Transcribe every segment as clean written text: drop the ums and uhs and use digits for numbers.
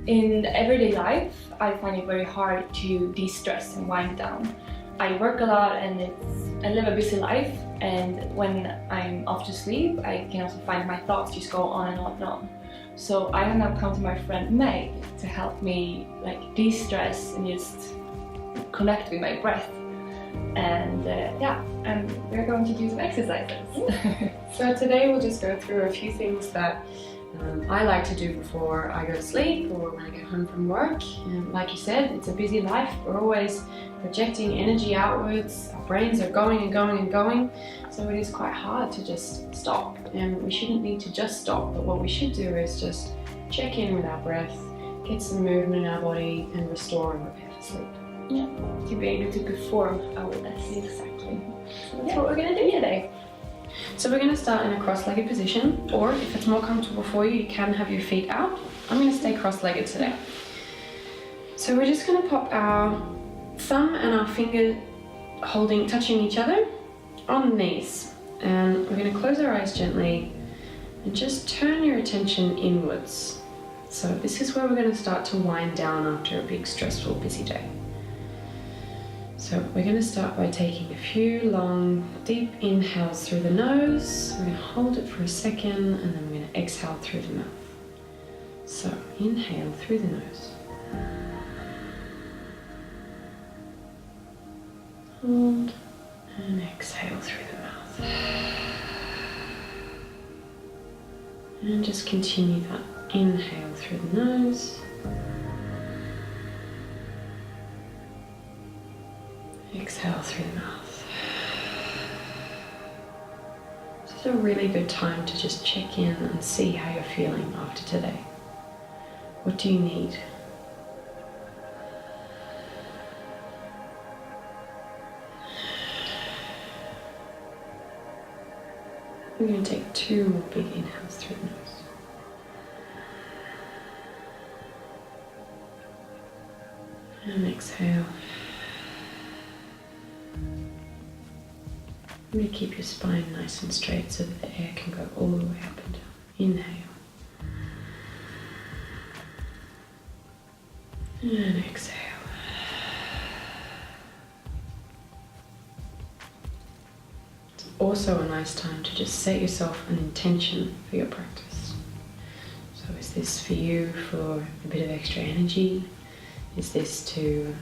In everyday life, I find it very hard to de-stress and wind down. I work a lot and I live a busy life, and when I'm off to sleep, I can also find my thoughts just go on and on and on. So I have now come to my friend Meg to help me like de-stress and just connect with my breath. And and we're going to do some exercises. So today we'll just go through a few things that I like to do before I go to sleep or when I get home from work. And like you said, it's a busy life. We're always projecting energy outwards. Our brains are going and going and going. So it is quite hard to just stop. And we shouldn't need to just stop. But what we should do is just check in with our breath, get some movement in our body, and restore and prepare for sleep. Yeah, to be able to perform our best. Exactly. So that's what we're going to do today. So we're going to start in a cross-legged position, or if it's more comfortable for you, you can have your feet out. I'm going to stay cross-legged today. So we're just going to pop our thumb and our finger touching each other on the knees. And we're going to close our eyes gently and just turn your attention inwards. So this is where we're going to start to wind down after a big, stressful, busy day. So we're going to start by taking a few long, deep inhales through the nose. We're going to hold it for a second and then we're going to exhale through the mouth. So inhale through the nose. Hold and exhale through the mouth. And just continue that. Inhale through the nose. Exhale through the mouth. This is a really good time to just check in and see how you're feeling after today. What do you need? We're going to take 2 more big inhales through the nose. And exhale. I'm going to keep your spine nice and straight so that the air can go all the way up and down. Inhale. And exhale. It's also a nice time to just set yourself an intention for your practice. So is this for you for a bit of extra energy? Is this to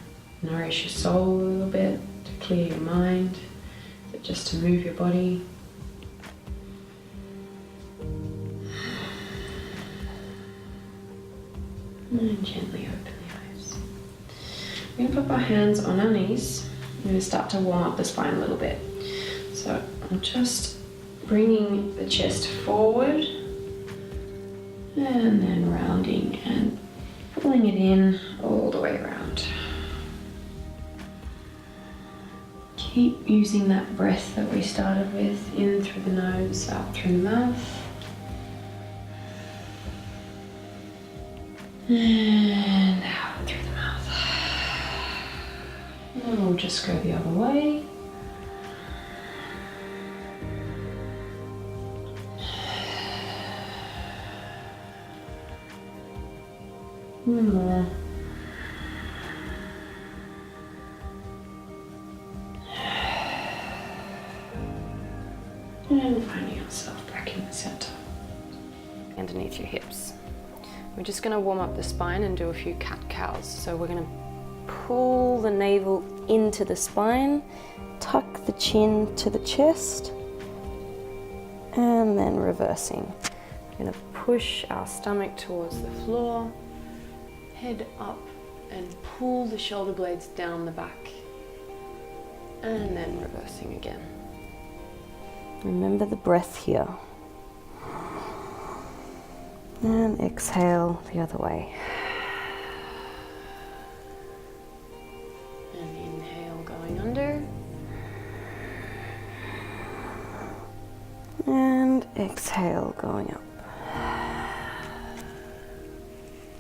nourish your soul a little bit, to clear your mind? Is it just to move your body? And gently open the eyes. We're going to put our hands on our knees. We're going to start to warm up the spine a little bit. So I'm just bringing the chest forward and then rounding and pulling it in all the way around. Keep using that breath that we started with, in through the nose, out through the mouth. And out through the mouth. And we'll just go the other way. One more. And finding yourself back in the center. Underneath your hips. We're just going to warm up the spine and do a few cat-cows. So we're going to pull the navel into the spine, tuck the chin to the chest, and then reversing. We're going to push our stomach towards the floor, head up, and pull the shoulder blades down the back, and then reversing again. Remember the breath here. And exhale the other way. And inhale going under. And exhale going up.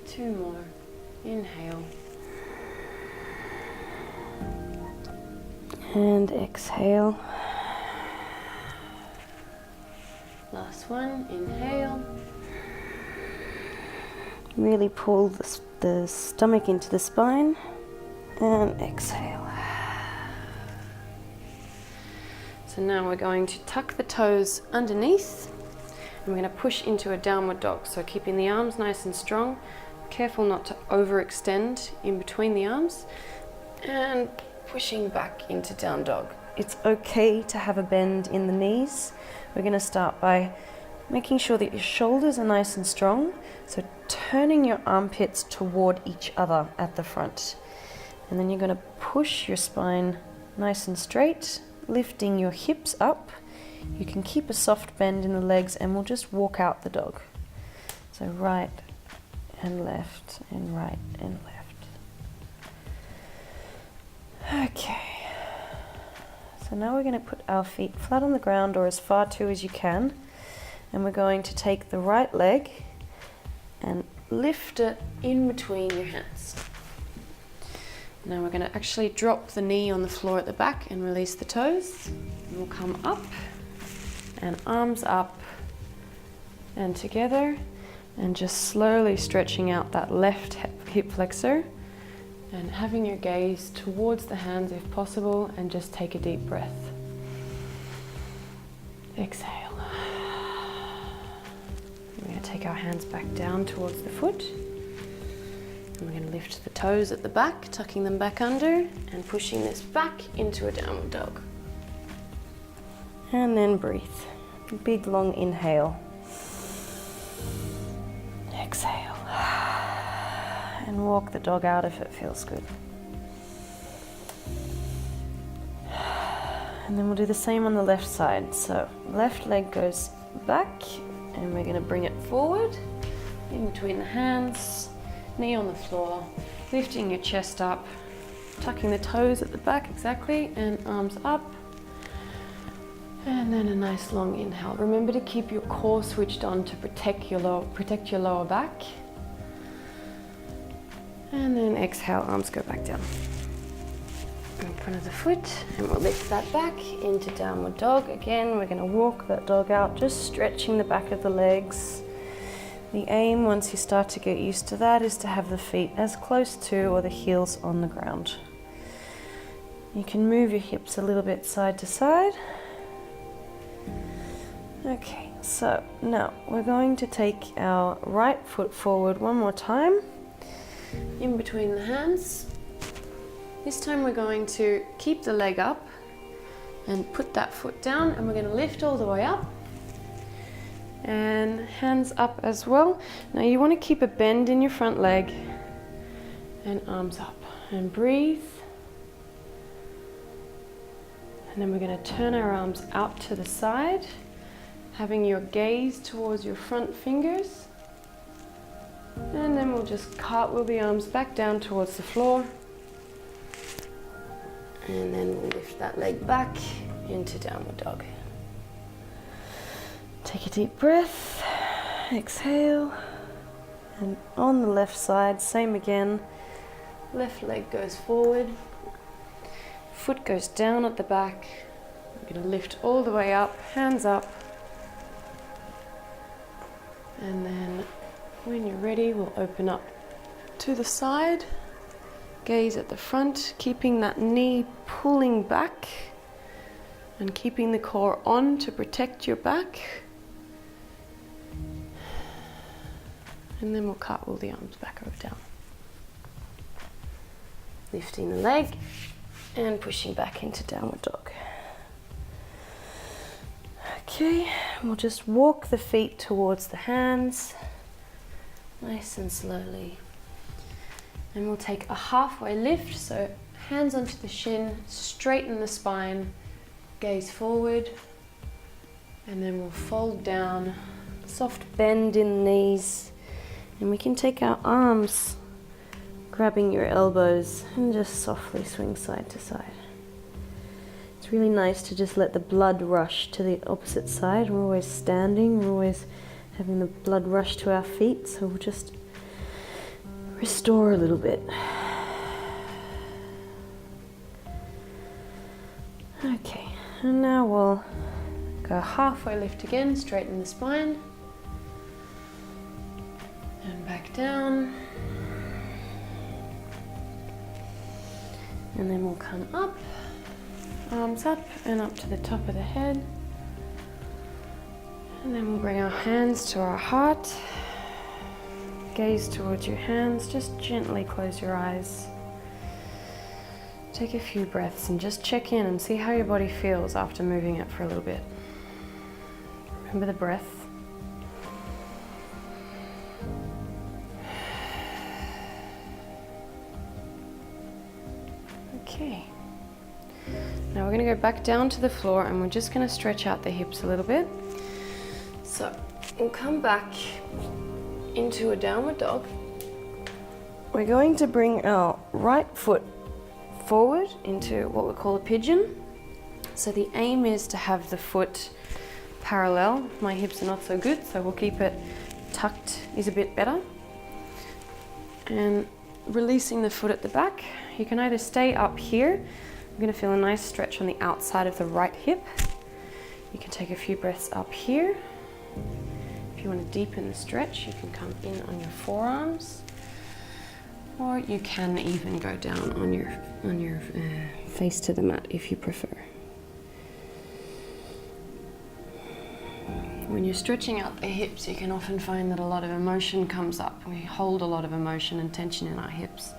2 more. Inhale. And exhale. Last one, inhale. Really pull the stomach into the spine and exhale. So now we're going to tuck the toes underneath and we're going to push into a downward dog. So keeping the arms nice and strong, careful not to overextend in between the arms, and pushing back into down dog. It's okay to have a bend in the knees. We're going to start by making sure that your shoulders are nice and strong, so turning your armpits toward each other at the front. And then you're going to push your spine nice and straight, lifting your hips up. You can keep a soft bend in the legs and we'll just walk out the dog. So right and left and right and left. Okay. So now we're going to put our feet flat on the ground, or as far to as you can. And we're going to take the right leg and lift it in between your hands. Now we're going to actually drop the knee on the floor at the back and release the toes. And we'll come up and arms up and together, and just slowly stretching out that left hip flexor and having your gaze towards the hands if possible, and just take a deep breath. Exhale. We're going to take our hands back down towards the foot. And we're going to lift the toes at the back, tucking them back under and pushing this back into a downward dog. And then breathe. Big long inhale. Exhale. And walk the dog out if it feels good. And then we'll do the same on the left side. So left leg goes back and we're going to bring it forward in between the hands, knee on the floor, lifting your chest up, tucking the toes at the back exactly, and arms up. And then a nice long inhale. Remember to keep your core switched on to protect your lower back. And then exhale, arms go back down in front of the foot, and we'll lift that back into downward dog. Again, we're going to walk that dog out, just stretching the back of the legs. The aim, once you start to get used to that, is to have the feet as close to or the heels on the ground. You can move your hips a little bit side to side. Okay, so now we're going to take our right foot forward one more time, in between the hands. This time we're going to keep the leg up and put that foot down, and we're going to lift all the way up and hands up as well. Now you want to keep a bend in your front leg and arms up, and breathe. And then we're going to turn our arms out to the side, having your gaze towards your front fingers. And then we'll just cartwheel the arms back down towards the floor. And then we'll lift that leg back into downward dog. Take a deep breath, exhale. And on the left side, same again. Left leg goes forward, foot goes down at the back. We're going to lift all the way up, hands up. And then when you're ready, we'll open up to the side, gaze at the front, keeping that knee pulling back and keeping the core on to protect your back. And then we'll cartwheel the arms back over down. Lifting the leg and pushing back into downward dog. Okay, we'll just walk the feet towards the hands, nice and slowly. And we'll take a halfway lift, so hands onto the shin, straighten the spine, gaze forward, and then we'll fold down, soft bend in the knees, and we can take our arms, grabbing your elbows, and just softly swing side to side. It's really nice to just let the blood rush to the opposite side. We're always standing, we're always having the blood rush to our feet, so we'll just restore a little bit. Okay, and now we'll go halfway lift again, straighten the spine. And back down. And then we'll come up, arms up and up to the top of the head. And then we'll bring our hands to our heart. Gaze towards your hands, just gently close your eyes. Take a few breaths and just check in and see how your body feels after moving it for a little bit. Remember the breath. Okay. Now we're going to go back down to the floor and we're just going to stretch out the hips a little bit. So we'll come back into a downward dog. We're going to bring our right foot forward into what we call a pigeon. So the aim is to have the foot parallel. My hips are not so good, so we'll keep it tucked is a bit better. And releasing the foot at the back, you can either stay up here. I'm going to feel a nice stretch on the outside of the right hip. You can take a few breaths up here. If you want to deepen the stretch, you can come in on your forearms, or you can even go down on your face to the mat if you prefer. When you're stretching out the hips, you can often find that a lot of emotion comes up. We hold a lot of emotion and tension in our hips.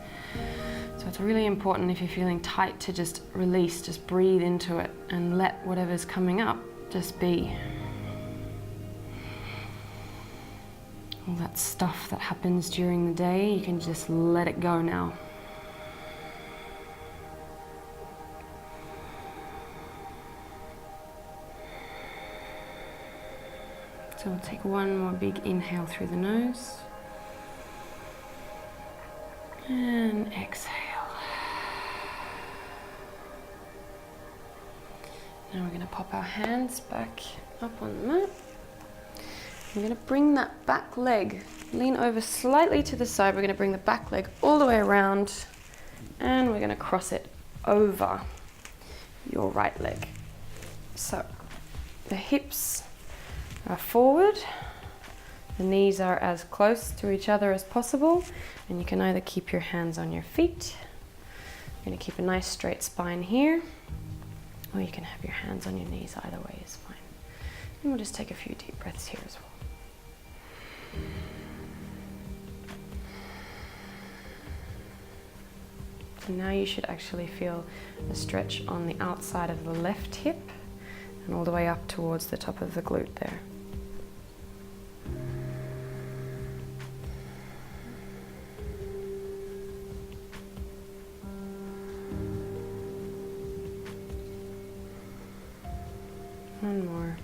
So it's really important, if you're feeling tight, to just release, just breathe into it and let whatever's coming up just be. All that stuff that happens during the day, you can just let it go now. So we'll take one more big inhale through the nose. And exhale. Now we're going to pop our hands back up on the mat. I'm going to bring that back leg, lean over slightly to the side. We're going to bring the back leg all the way around and we're going to cross it over your right leg. So the hips are forward, the knees are as close to each other as possible, and you can either keep your hands on your feet. You're going to keep a nice straight spine here, or you can have your hands on your knees. Either way is fine. And we'll just take a few deep breaths here as well. And now you should actually feel a stretch on the outside of the left hip and all the way up towards the top of the glute there. One more.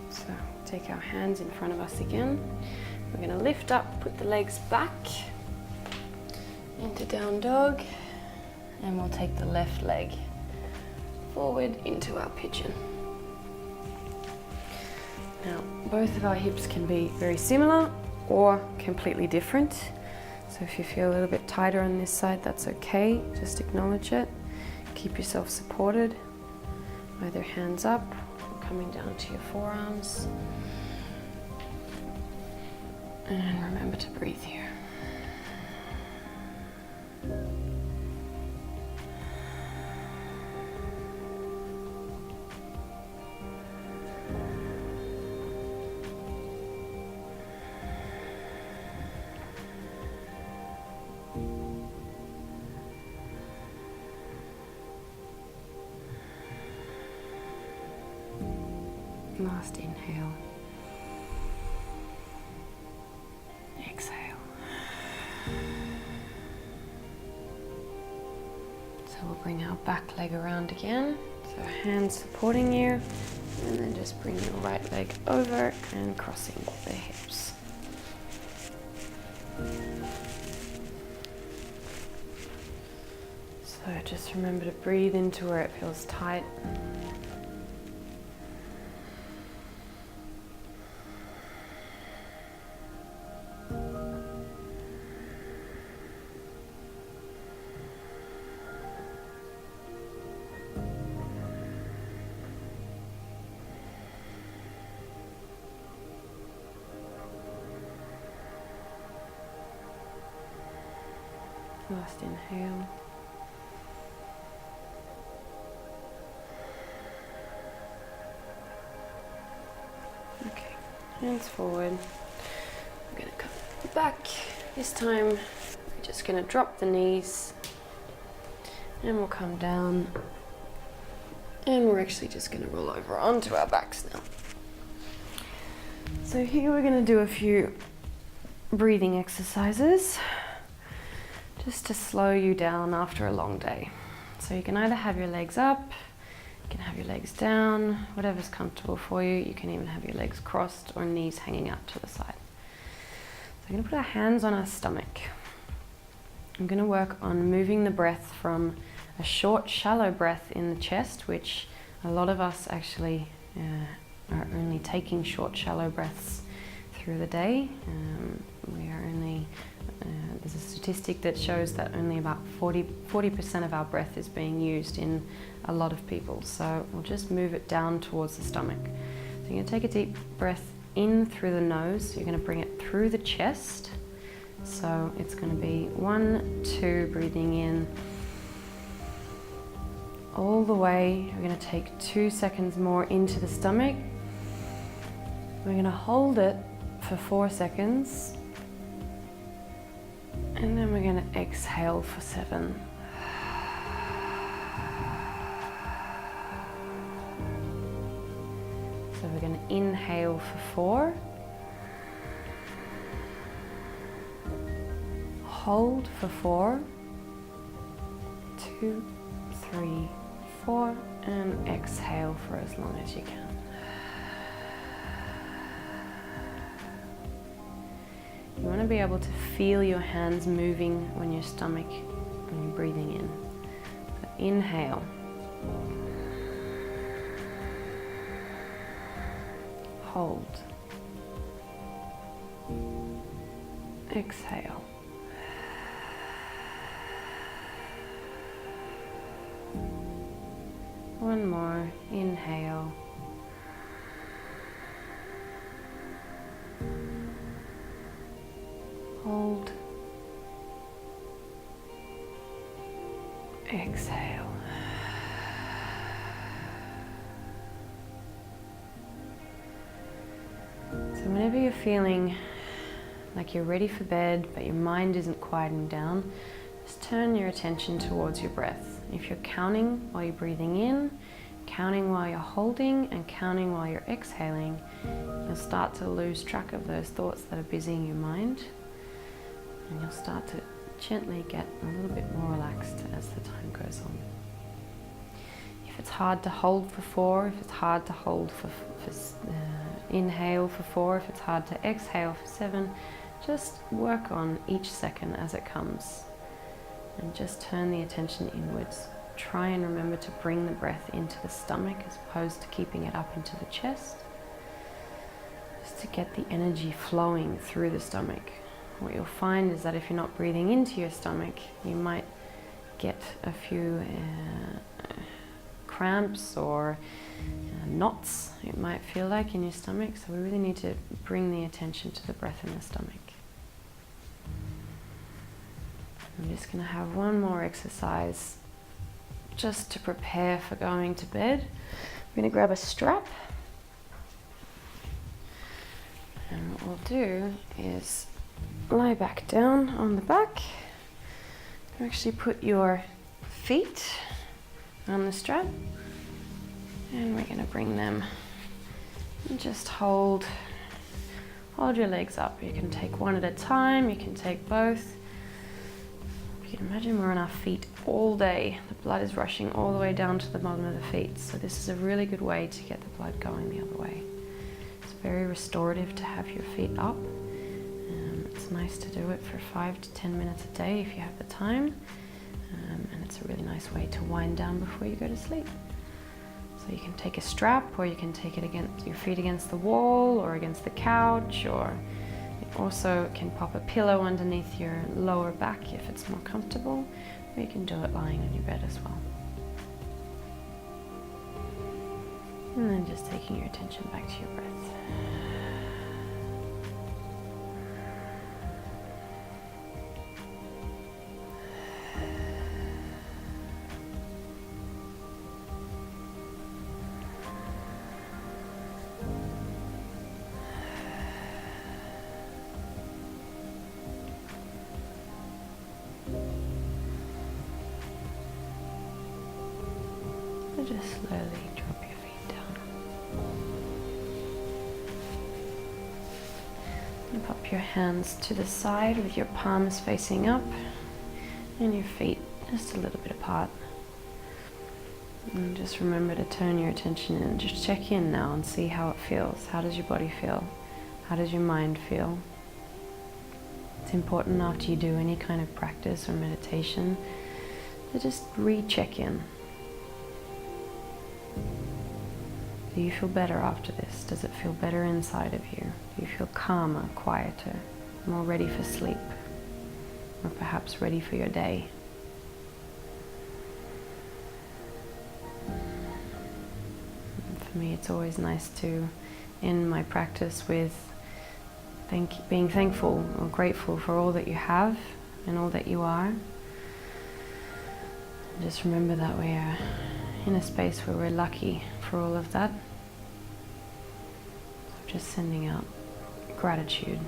So take our hands in front of us again. We're going to lift up, put the legs back into down dog, and we'll take the left leg forward into our pigeon. Now, both of our hips can be very similar or completely different. So if you feel a little bit tighter on this side, that's okay. Just acknowledge it. Keep yourself supported. Either hands up or coming down to your forearms. And remember to breathe here. Last inhale. Exhale. So we'll bring our back leg around again. So hands supporting you, and then just bring your right leg over and crossing the hips. So just remember to breathe into where it feels tight. Last inhale. Okay, hands forward. I'm going to come back. This time, we're just going to drop the knees and we'll come down. And we're actually just going to roll over onto our backs now. So here we're going to do a few breathing exercises just to slow you down after a long day. So you can either have your legs up, you can have your legs down, whatever's comfortable for you. You can even have your legs crossed or knees hanging out to the side. So we're going to put our hands on our stomach. I'm going to work on moving the breath from a short, shallow breath in the chest, which a lot of us actually are only taking short, shallow breaths through the day. We are only, there's a statistic that shows that only about 40% of our breath is being used in a lot of people. So we'll just move it down towards the stomach. So you're going to take a deep breath in through the nose. So you're going to bring it through the chest. So it's going to be 1, 2, breathing in all the way. We're going to take 2 seconds more into the stomach. We're going to hold it for 4 seconds. And then we're going to exhale for 7. So we're going to inhale for 4. Hold for 4. 2, 3, 4, and exhale for as long as you can. You want to be able to feel your hands moving on your stomach when you're breathing in. So inhale. Hold. Exhale. One more. Inhale. Hold. Exhale. So whenever you're feeling like you're ready for bed, but your mind isn't quieting down, just turn your attention towards your breath. If you're counting while you're breathing in, counting while you're holding, and counting while you're exhaling, you'll start to lose track of those thoughts that are busying your mind. And you'll start to gently get a little bit more relaxed as the time goes on. If it's hard to hold for 4, if it's hard to hold for inhale for 4, if it's hard to exhale for 7, just work on each second as it comes. And just turn the attention inwards. Try and remember to bring the breath into the stomach as opposed to keeping it up into the chest. Just to get the energy flowing through the stomach. What you'll find is that if you're not breathing into your stomach, you might get a few cramps or knots, it might feel like, in your stomach. So we really need to bring the attention to the breath in the stomach. I'm just going to have one more exercise just to prepare for going to bed. I'm going to grab a strap. And what we'll do is lie back down on the back. You actually put your feet on the strap. And we're going to bring them and just hold your legs up. You can take one at a time, you can take both. You can imagine we're on our feet all day. The blood is rushing all the way down to the bottom of the feet. So this is a really good way to get the blood going the other way. It's very restorative to have your feet up. It's nice to do it for 5 to 10 minutes a day if you have the time. And it's a really nice way to wind down before you go to sleep. So you can take a strap, or you can take it against your feet against the wall or against the couch, or you also can pop a pillow underneath your lower back if it's more comfortable, or you can do it lying on your bed as well. And then just taking your attention back to your breath. just slowly drop your feet down. And pop your hands to the side with your palms facing up and your feet just a little bit apart. And just remember to turn your attention in. Just check in now and see how it feels. How does your body feel? How does your mind feel? It's important after you do any kind of practice or meditation to just recheck in. Do you feel better after this? Does it feel better inside of you? Do you feel calmer, quieter, more ready for sleep? Or perhaps ready for your day? For me, it's always nice to end my practice with being thankful or grateful for all that you have and all that you are. And just remember that we are in a space where we're lucky for all of that. So just sending out gratitude.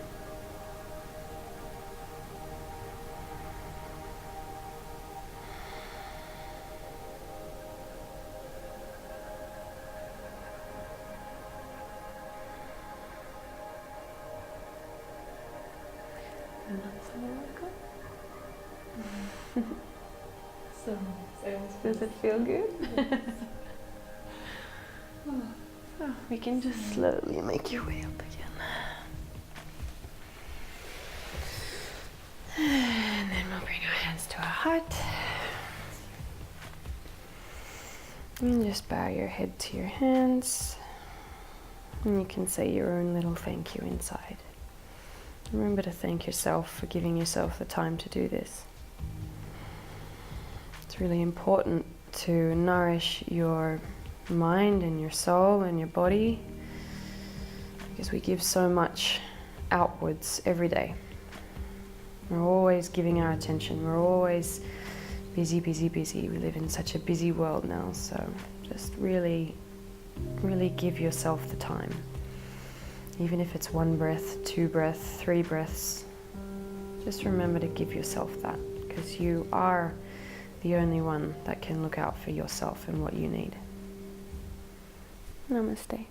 Does it feel good? So we can just slowly make your way up again. And then we'll bring our hands to our heart. And just bow your head to your hands. And you can say your own little thank you inside. Remember to thank yourself for giving yourself the time to do this. It's really important to nourish your mind and your soul and your body, because we give so much outwards every day. We're always giving our attention. We're always busy, busy, busy. We live in such a busy world now, so just really, really give yourself the time. Even if it's 1 breath, 2 breaths, 3 breaths, just remember to give yourself that, because you are the only one that can look out for yourself and what you need. Namaste.